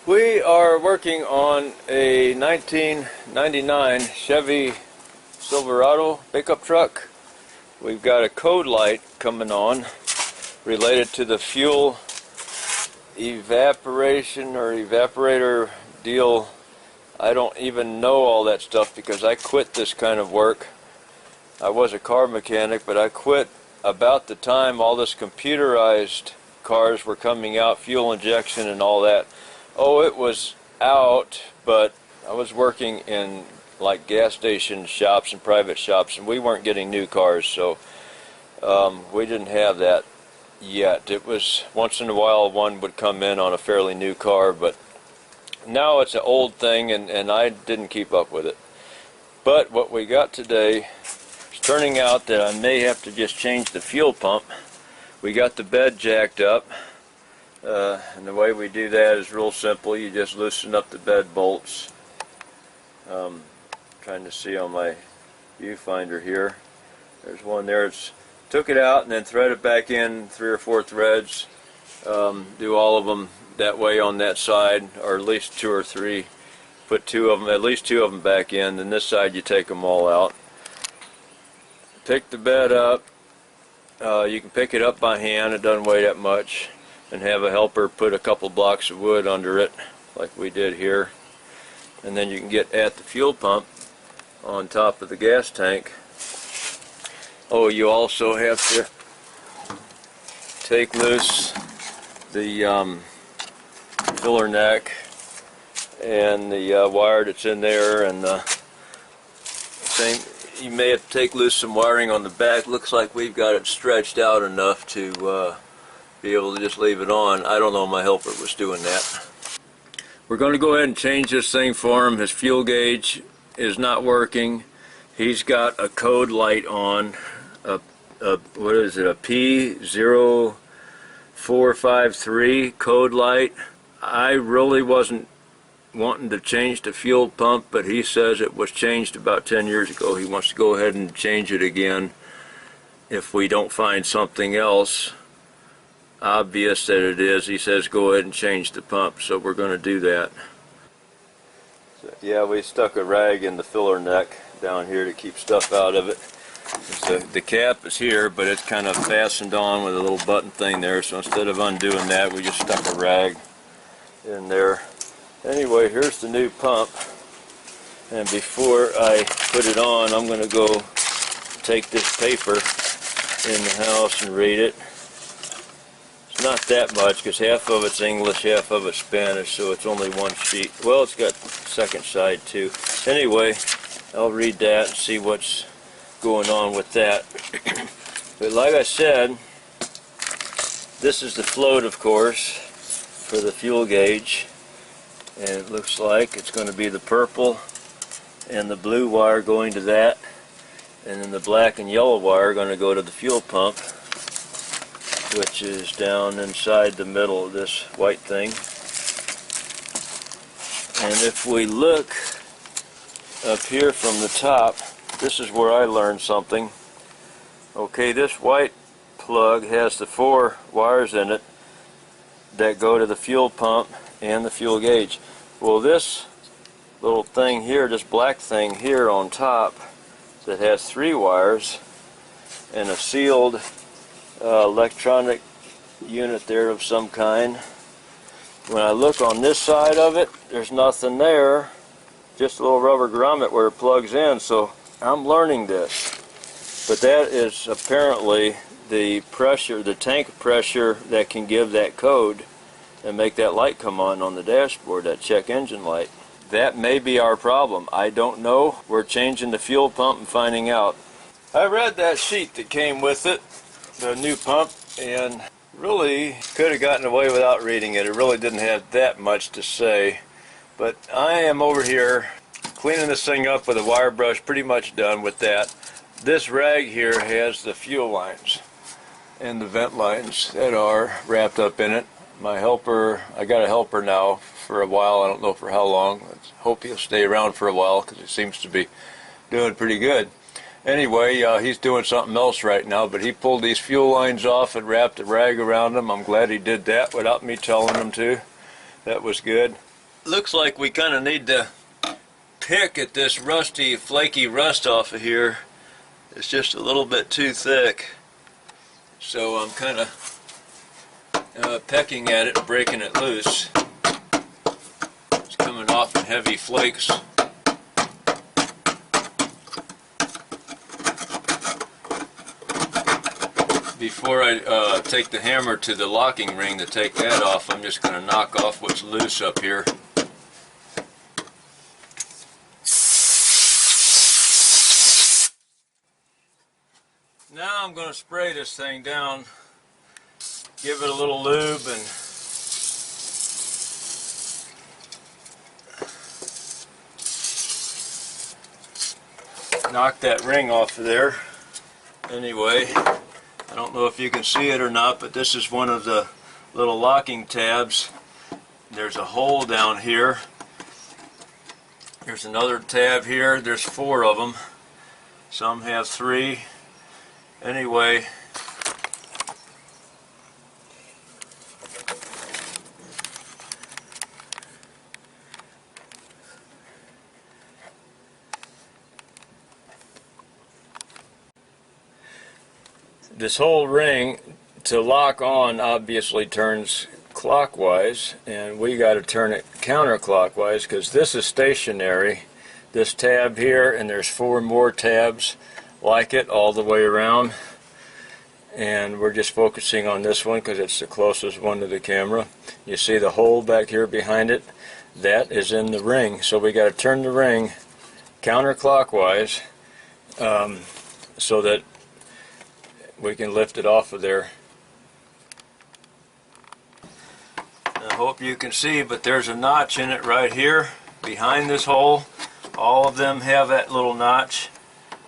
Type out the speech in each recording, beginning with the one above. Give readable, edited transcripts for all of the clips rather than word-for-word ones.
We are working on a 1999 Chevy Silverado pickup truck. We've got a code light coming on related to the fuel evaporation or evaporator deal. I don't even know all that stuff because I quit this kind of work. I was a car mechanic, but I quit about the time all this computerized cars were coming out, fuel injection and all that. Oh, it was out, but I was working in like gas station shops and private shops, and we weren't getting new cars, so we didn't have that yet. It was once in a while one would come in on a fairly new car, but now it's an old thing, and I didn't keep up with it. But what we got today is turning out that I may have to just change the fuel pump. We got the bed jacked up. And the way we do that is real simple. You just loosen up the bed bolts. Trying to see on my viewfinder here. There's one there. Took it out and then thread it back in 3 or 4 threads. Do all of them that way on that side, or at least 2 or 3. Put 2 of them, at least 2 of them back in. Then this side you take them all out. Pick the bed up. You can pick it up by hand. It doesn't weigh that much. And have a helper put a couple blocks of wood under it like we did here, and then you can get at the fuel pump on top of the gas tank. Oh, you also have to take loose the filler neck and the wire that's in there, and you may have to take loose some wiring on the back. Looks like we've got it stretched out enough to be able to just leave it on. I don't know, my helper was doing that. We're going to go ahead and change this thing for him. His fuel gauge is not working. He's got a code light on, what is it, a P0453 code light. I really wasn't wanting to change the fuel pump, but he says it was changed about 10 years ago. He wants to go ahead and change it again if we don't find something else obvious that it is. He says go ahead and change the pump, so we're going to do that. So, yeah, we stuck a rag in the filler neck down here to keep stuff out of it. The cap is here, but it's kind of fastened on with a little button thing there, so instead of undoing that, we just stuck a rag in there. Anyway, here's the new pump, and before I put it on, I'm going to go take this paper in the house and read it. Not that much, because half of it's English, half of it's Spanish, so it's only one sheet. Well, it's got second side too. Anyway, I'll read that and see what's going on with that. But like I said, this is the float, of course, for the fuel gauge, and it looks like it's going to be the purple and the blue wire going to that, and then the black and yellow wire going to go to the fuel pump, which is down inside the middle of this white thing. And if we look up here from the top, this is where I learned something. Okay, this white plug has the 4 wires in it that go to the fuel pump and the fuel gauge. Well, this little thing here, this black thing here on top that has 3 wires and a sealed electronic unit there of some kind. When I look on this side of it, there's nothing there, just a little rubber grommet where it plugs in, so I'm learning this. But that is apparently the pressure, the tank pressure that can give that code and make that light come on the dashboard, that check engine light. That may be our problem. I don't know. We're changing the fuel pump and finding out. I read that sheet that came with it, the new pump, and really could have gotten away without reading it. It really didn't have that much to say. But I am over here cleaning this thing up with a wire brush, pretty much done with that. This rag here has the fuel lines and the vent lines that are wrapped up in it. My helper, I got a helper now for a while. I don't know for how long. Let's hope he'll stay around for a while because he seems to be doing pretty good. Anyway, he's doing something else right now, but he pulled these fuel lines off and wrapped a rag around them. I'm glad he did that without me telling him to. That was good. looks like we kind of need to pick at this rusty, flaky rust off of here. It's just a little bit too thick. So I'm kind of pecking at it and breaking it loose. It's coming off in heavy flakes. Before I take the hammer to the locking ring to take that off, I'm just going to knock off what's loose up here. Now I'm going to spray this thing down, give it a little lube, and knock that ring off of there. Anyway, I don't know if you can see it or not, but this is one of the little locking tabs. There's a hole down here. There's another tab here. There's 4 of them. Some have 3. Anyway, this whole ring to lock on obviously turns clockwise, and we got to turn it counterclockwise because this is stationary. This tab here, and there's 4 more tabs like it all the way around, and we're just focusing on this one because it's the closest one to the camera. You see the hole back here behind it? That is in the ring, so we got to turn the ring counterclockwise so that we can lift it off of there. I hope you can see, but there's a notch in it right here behind this hole. All of them have that little notch.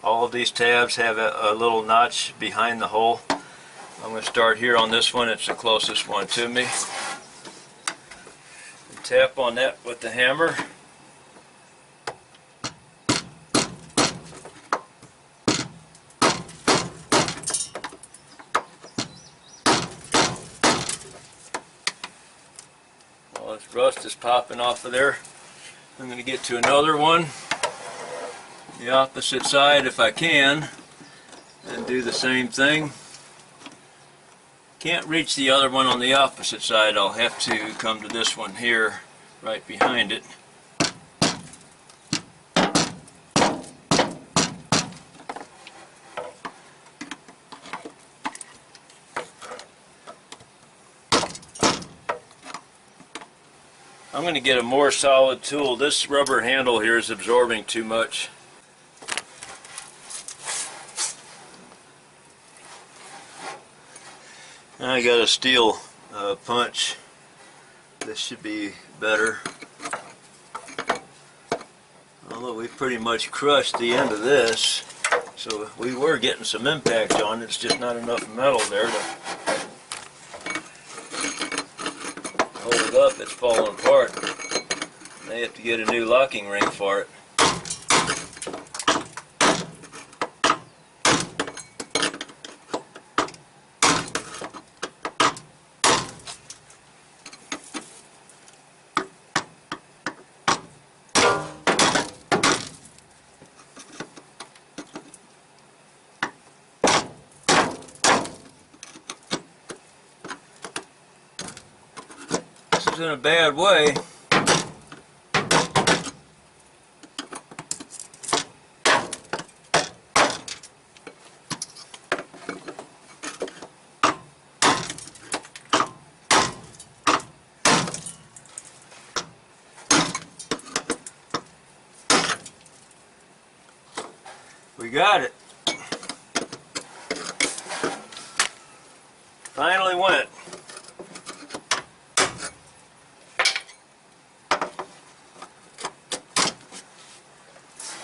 All of these tabs have a little notch behind the hole. I'm going to start here on this one. It's the closest one to me. Tap on that with the hammer. Well, this rust is popping off of there. I'm going to get to another one, the opposite side if I can, and do the same thing. Can't reach the other one on the opposite side. I'll have to come to this one here right behind it. I'm going to get a more solid tool. This rubber handle here is absorbing too much. I got a steel punch. This should be better. Although we pretty much crushed the end of this, so we were getting some impact on it. It's just not enough metal there to hold it up. It's falling apart. They have to get a new locking ring for it. This is in a bad way. We got it. Finally went.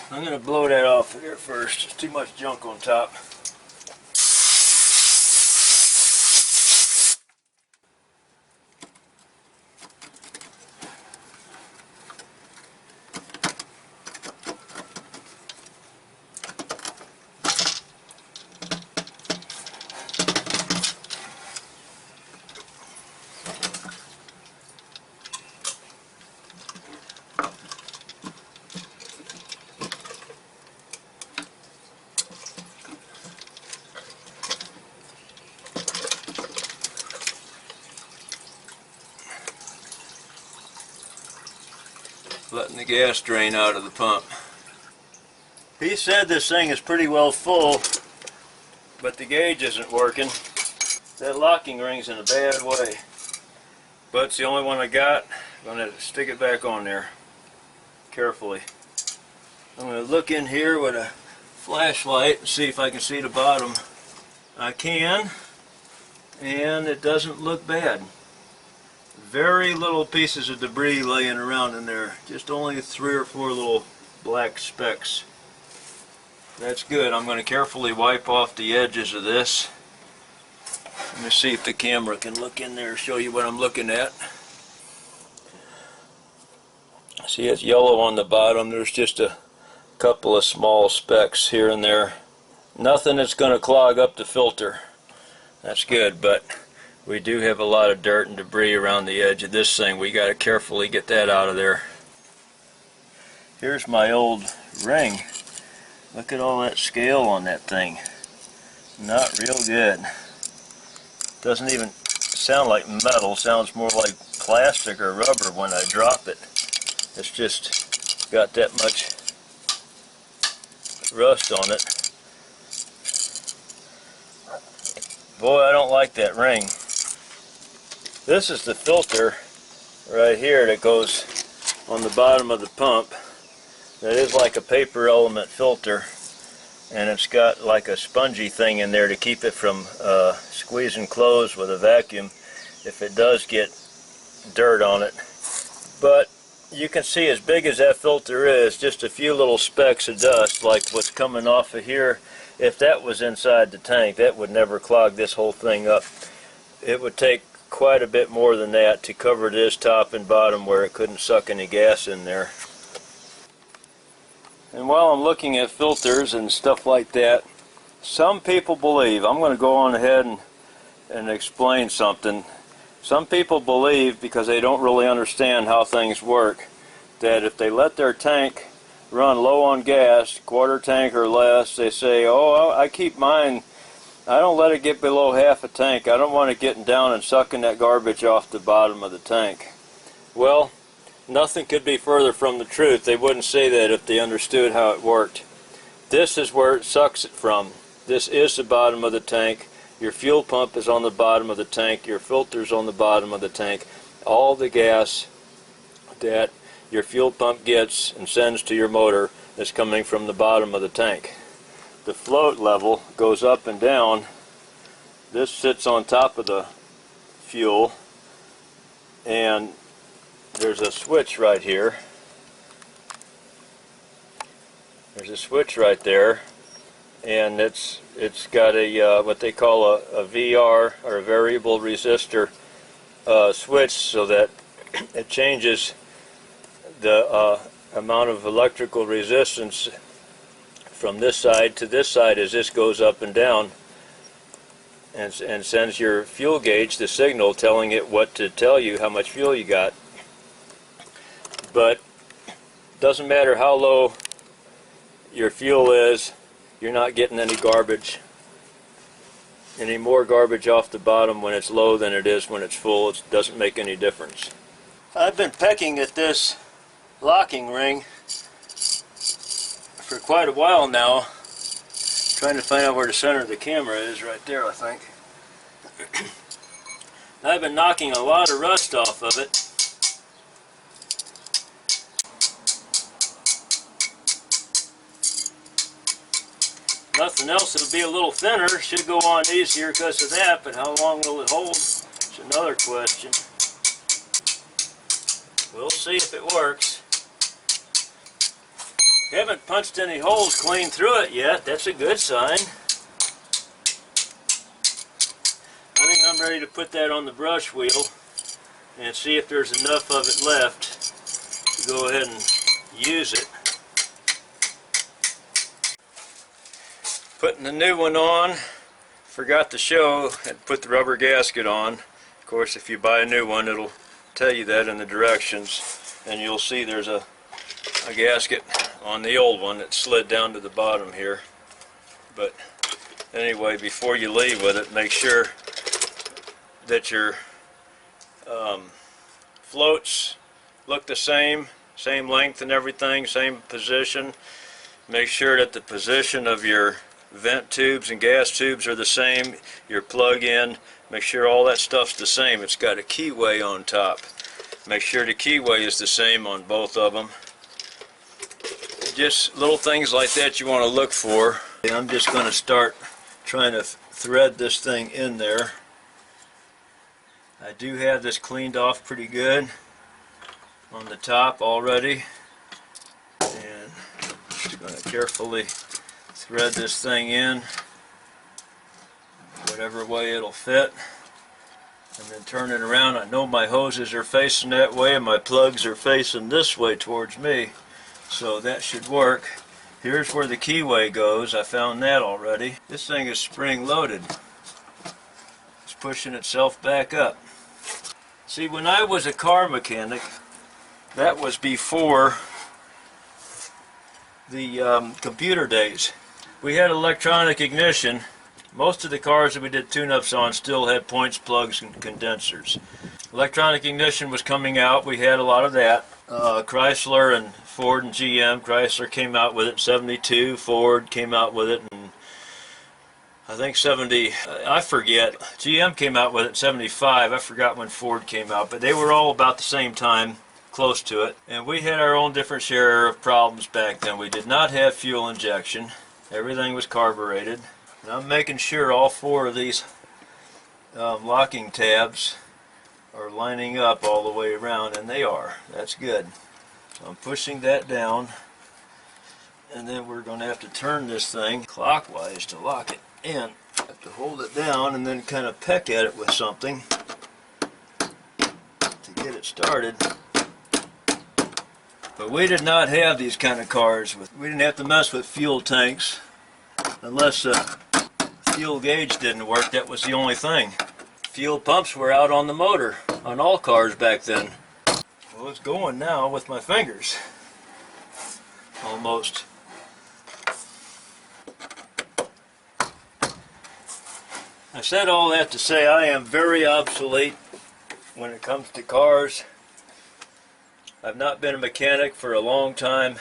I'm going to blow that off of here first. There's too much junk on top. letting the gas drain out of the pump. He said this thing is pretty well full, but the gauge isn't working. That locking ring's in a bad way. But it's the only one I got. I'm going to stick it back on there carefully. I'm going to look in here with a flashlight and see if I can see the bottom. I can, and it doesn't look bad. Very little pieces of debris laying around in there. Just only 3 or 4 little black specks. That's good. I'm going to carefully wipe off the edges of this. Let me see if the camera can look in there and show you what I'm looking at. See, it's yellow on the bottom. There's just a couple of small specks here and there. Nothing that's going to clog up the filter. That's good, but we do have a lot of dirt and debris around the edge of this thing. We got to carefully get that out of there. Here's my old ring. Look at all that scale on that thing. Not real good. Doesn't even sound like metal. Sounds more like plastic or rubber when I drop it. It's just got that much rust on it. Boy, I don't like that ring. This is the filter right here that goes on the bottom of the pump. That is like a paper element filter, and it's got like a spongy thing in there to keep it from squeezing closed with a vacuum if it does get dirt on it. But you can see, as big as that filter is, just a few little specks of dust like what's coming off of here. If that was inside the tank, that would never clog this whole thing up. It would take quite a bit more than that to cover this top and bottom where it couldn't suck any gas in there. And while I'm looking at filters and stuff like that, some people believe, I'm going to go on ahead and explain something. Some people believe, because they don't really understand how things work, that if they let their tank run low on gas, quarter tank or less, they say, oh, I keep mine, I don't let it get below half a tank. I don't want it getting down and sucking that garbage off the bottom of the tank. Well, nothing could be further from the truth. They wouldn't say that if they understood how it worked. This is where it sucks it from. This is the bottom of the tank. Your fuel pump is on the bottom of the tank. Your filter's on the bottom of the tank. All the gas that your fuel pump gets and sends to your motor is coming from the bottom of the tank. The float level goes up and down. This sits on top of the fuel, and there's a switch right here. There's a switch right there, and it's got a what they call a VR, or a variable resistor switch, so that it changes the amount of electrical resistance from this side to this side as this goes up and down, and sends your fuel gauge the signal telling it what to tell you, how much fuel you got. But doesn't matter how low your fuel is, you're not getting any garbage, any more garbage off the bottom when it's low than it is when it's full. It doesn't make any difference. I've been pecking at this locking ring for quite a while now, trying to find out where the center of the camera is. Right there, I think. I've been knocking a lot of rust off of it. Nothing else, it'll be a little thinner. Should go on easier because of that, but how long will it hold? It's another question. We'll see if it works. Haven't punched any holes clean through it yet. That's a good sign. I think I'm ready to put that on the brush wheel and see if there's enough of it left to go ahead and use it. Putting the new one on. Forgot to show and put the rubber gasket on. Of course, if you buy a new one, it'll tell you that in the directions, and you'll see there's a gasket on the old one that slid down to the bottom here. But anyway, before you leave with it, make sure that your floats look the same same length and everything, same position. Make sure that the position of your vent tubes and gas tubes are the same. Your plug-in, make sure all that stuff's the same. It's got a keyway on top. Make sure the keyway is the same on both of them. Just little things like that you want to look for. I'm just going to start trying to thread this thing in there. I do have this cleaned off pretty good on the top already, and I'm just going to carefully thread this thing in whatever way it'll fit, and then turn it around. I know my hoses are facing that way and my plugs are facing this way towards me, so that should work. Here's where the keyway goes. I found that already. This thing is spring loaded. It's pushing itself back up. See, when I was a car mechanic, that was before the computer days. We had electronic ignition. Most of the cars that we did tune-ups on still had points, plugs, and condensers. Electronic ignition was coming out. We had a lot of that. Chrysler and Ford and GM. Chrysler came out with it in '72. Ford came out with it in, I think, I forget. GM came out with it in '75. I forgot when Ford came out, but they were all about the same time, close to it. And we had our own different share of problems back then. We did not have fuel injection. Everything was carbureted. And I'm making sure all four of these locking tabs are lining up all the way around, and they are. That's good. So I'm pushing that down, and then we're going to have to turn this thing clockwise to lock it in. Have to hold it down and then kind of peck at it with something to get it started. But we did not have these kind of cars. We didn't have to mess with fuel tanks unless the fuel gauge didn't work. That was the only thing. Fuel pumps were out on the motor on all cars back then. Well, it's going now with my fingers. Almost. I said all that to say I am very obsolete when it comes to cars. I've not been a mechanic for a long time,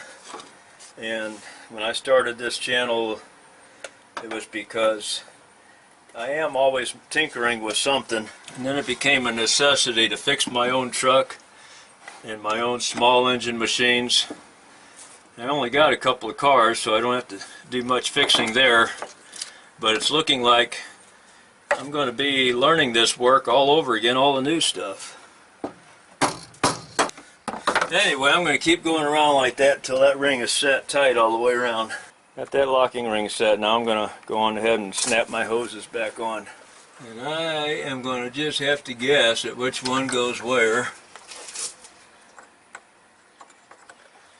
and when I started this channel it was because I am always tinkering with something, and then it became a necessity to fix my own truck and my own small engine machines. I only got a couple of cars, so I don't have to do much fixing there, but it's looking like I'm going to be learning this work all over again, all the new stuff. Anyway, I'm going to keep going around like that until that ring is set tight all the way around. Got that locking ring set. Now I'm going to go on ahead and snap my hoses back on. And I am going to just have to guess at which one goes where.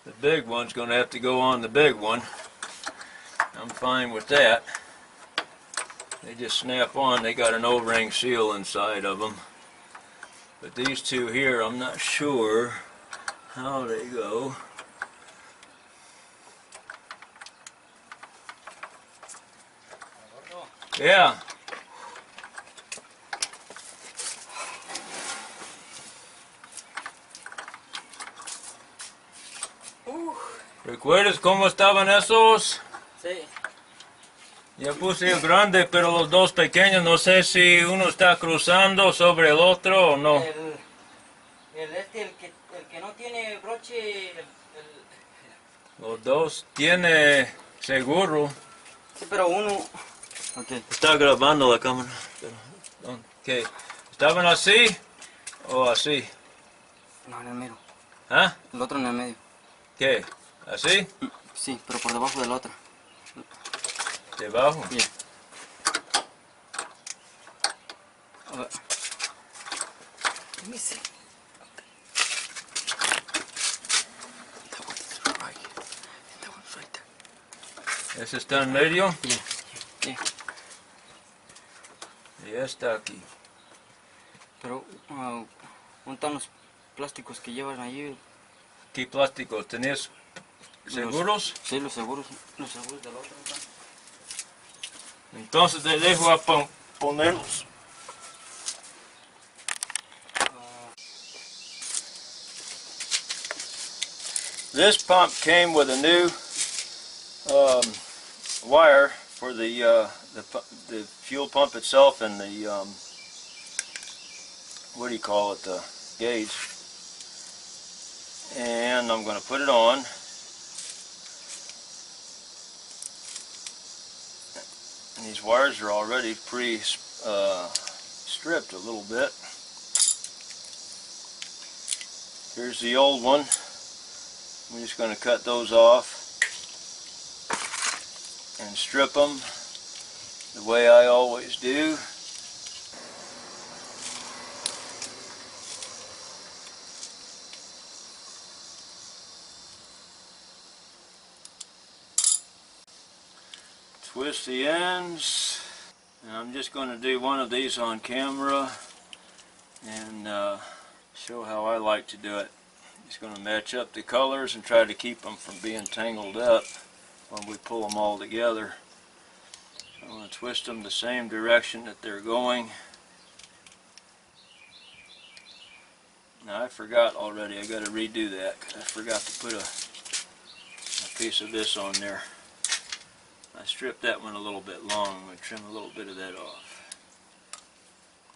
The big one's going to have to go on the big one. I'm fine with that. They just snap on. They got an O-ring seal inside of them. But these two here, I'm not sure how they go. Yeah. ¿Recuerdas cómo estaban esos? Sí. Ya puse el grande, pero los dos pequeños, no sé si uno está cruzando sobre el otro o no. El que no tiene broche, Los dos tiene seguro. sí, pero uno. Okay. Está grabando la cámara. ¿Qué? ¿Estaban así o así? No, en el medio. ¿Ah? El otro en el medio. ¿Qué? ¿Así? Sí, pero por debajo del otro. ¿Debajo? Sí. A ver. Let me see. That one's right there. ¿Ese está en medio? Yeah. Yeah. Y está aquí. Pero, ¿dónde están los plásticos que llevan allí? ¿Qué plásticos? ¿Tenías seguros? Sí, los seguros del otro. Entonces te dejo a ponerlos. This pump came with a new wire for the fuel pump itself and the what do you call it, the gauge. And I'm going to put it on. And these wires are already stripped a little bit. Here's the old one. I'm just going to cut those off and strip them the way I always do. Twist the ends, and I'm just going to do one of these on camera and show how I like to do it. Just going to match up the colors and try to keep them from being tangled up when we pull them all together. I'm going to twist them the same direction that they're going. Now I forgot already, I got to redo that because I forgot to put a piece of this on there. I stripped that one a little bit long. I'm going to trim a little bit of that off.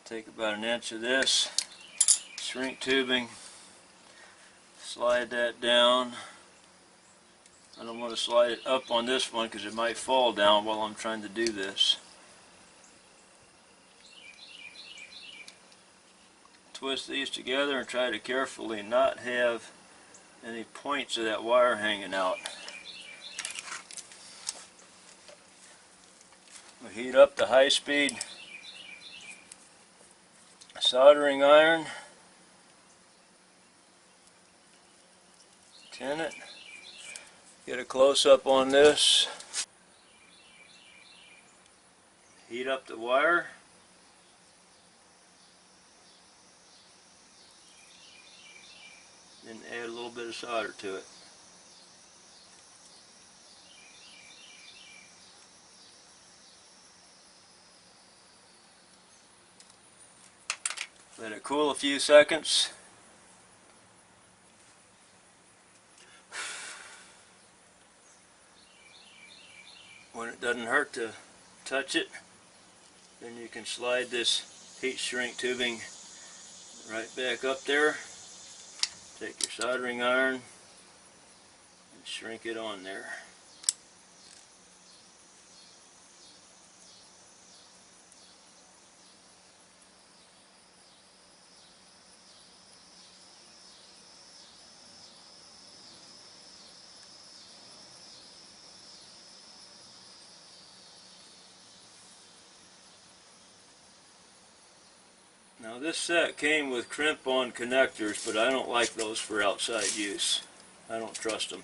Take about an inch of this shrink tubing, slide that down. I don't want to slide it up on this one because it might fall down while I'm trying to do this. Twist these together and try to carefully not have any points of that wire hanging out. We heat up the high-speed soldering iron. Tin it. Get a close-up on this. Heat up the wire. Then add a little bit of solder to it. Let it cool a few seconds. When it doesn't hurt to touch it, then you can slide this heat shrink tubing right back up there. Take your soldering iron and shrink it on there. Now this set came with crimp-on connectors, but I don't like those for outside use. I don't trust them,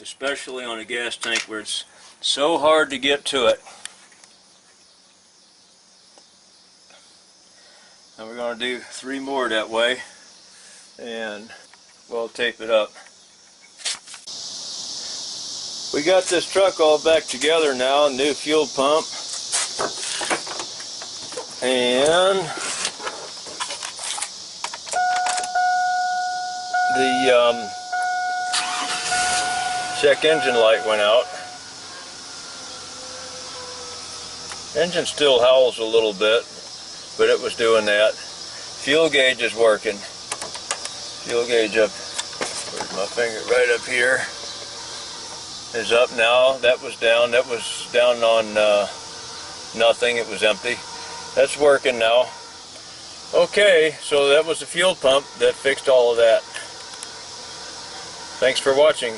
especially on a gas tank where it's so hard to get to it. Now we're going to do 3 more that way, and we'll tape it up. We got this truck all back together now, new fuel pump, and the check engine light went out. Engine still howls a little bit, but it was doing that. Fuel gauge is working. Fuel gauge up, where's my finger? Right up here. Is up now. That was down. That was down on nothing. It was empty. That's working now. Okay, so that was the fuel pump that fixed all of that. Thanks for watching.